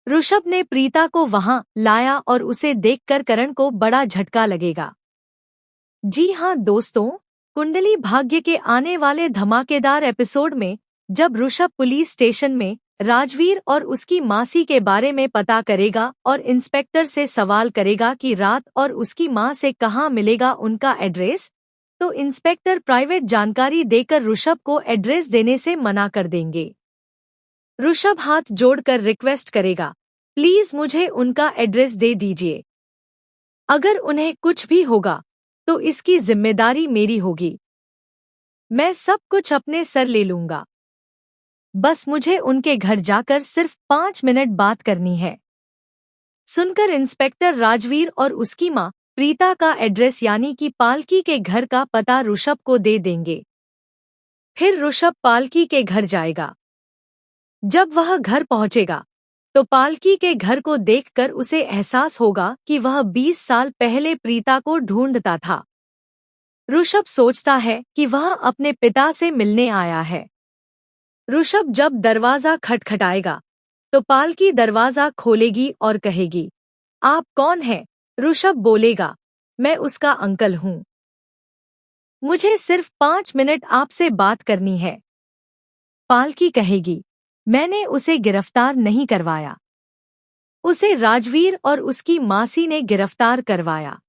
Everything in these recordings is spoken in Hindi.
ऋषभ ने प्रीता को वहां लाया और उसे देखकर करण को बड़ा झटका लगेगा। जी हाँ दोस्तों, कुंडली भाग्य के आने वाले धमाकेदार एपिसोड में जब ऋषभ पुलिस स्टेशन में राजवीर और उसकी मासी के बारे में पता करेगा और इंस्पेक्टर से सवाल करेगा कि रात और उसकी माँ से कहाँ मिलेगा उनका एड्रेस, तो इंस्पेक्टर प्राइवेट जानकारी देकर ऋषभ को एड्रेस देने से मना कर देंगे। ऋषभ हाथ जोड़कर रिक्वेस्ट करेगा, प्लीज मुझे उनका एड्रेस दे दीजिए। अगर उन्हें कुछ भी होगा तो इसकी जिम्मेदारी मेरी होगी। मैं सब कुछ अपने सर ले लूंगा। बस मुझे उनके घर जाकर सिर्फ 5 मिनट बात करनी है। सुनकर इंस्पेक्टर राजवीर और उसकी मां प्रीता का एड्रेस यानी कि पालकी के घर का पता ऋषभ को दे देंगे। फिर ऋषभ पालकी के घर जाएगा। जब वह घर पहुंचेगा तो पालकी के घर को देखकर उसे एहसास होगा कि वह 20 साल पहले प्रीता को ढूंढता था। ऋषभ सोचता है कि वह अपने पिता से मिलने आया है। ऋषभ जब दरवाजा खटखटाएगा तो पालकी दरवाजा खोलेगी और कहेगी, आप कौन हैं? ऋषभ बोलेगा, मैं उसका अंकल हूँ। मुझे सिर्फ 5 मिनट आपसे बात करनी है। पालकी कहेगी, मैंने उसे गिरफ्तार नहीं करवाया। उसे राजवीर और उसकी मासी ने गिरफ्तार करवाया।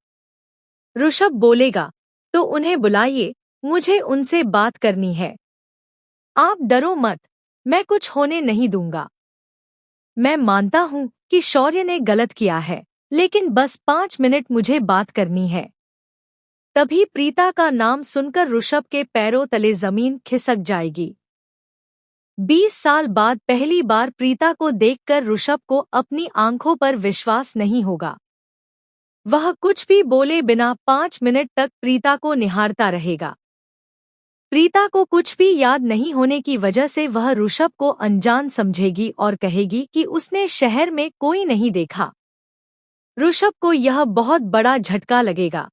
ऋषभ बोलेगा, तो उन्हें बुलाइए, मुझे उनसे बात करनी है। आप डरो मत, मैं कुछ होने नहीं दूंगा। मैं मानता हूं कि शौर्य ने गलत किया है, लेकिन बस 5 मिनट मुझे बात करनी है। तभी प्रीता का नाम सुनकर ऋषभ के पैरों तले जमीन खिसक जाएगी। 20 साल बाद पहली बार प्रीता को देखकर ऋषभ को अपनी आंखों पर विश्वास नहीं होगा। वह कुछ भी बोले बिना 5 मिनट तक प्रीता को निहारता रहेगा। प्रीता को कुछ भी याद नहीं होने की वजह से वह ऋषभ को अनजान समझेगी और कहेगी कि उसने शहर में कोई नहीं देखा। ऋषभ को यह बहुत बड़ा झटका लगेगा।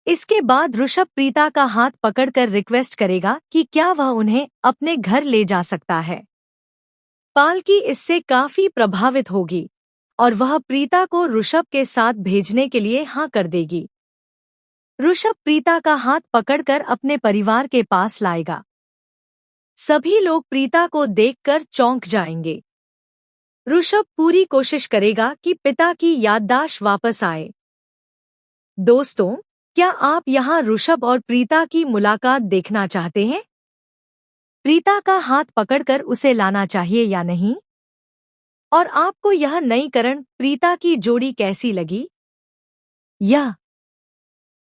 इसके बाद ऋषभ प्रीता का हाथ पकड़कर रिक्वेस्ट करेगा कि क्या वह उन्हें अपने घर ले जा सकता है। पालकी इससे काफी प्रभावित होगी और वह प्रीता को ऋषभ के साथ भेजने के लिए हाँ कर देगी। ऋषभ प्रीता का हाथ पकड़कर अपने परिवार के पास लाएगा। सभी लोग प्रीता को देखकर चौंक जाएंगे। ऋषभ पूरी कोशिश करेगा कि पिता की याददाश्त वापस आए। दोस्तों, क्या आप यहाँ ऋषभ और प्रीता की मुलाकात देखना चाहते हैं? प्रीता का हाथ पकड़कर उसे लाना चाहिए या नहीं? और आपको यह नई करण प्रीता की जोड़ी कैसी लगी? यह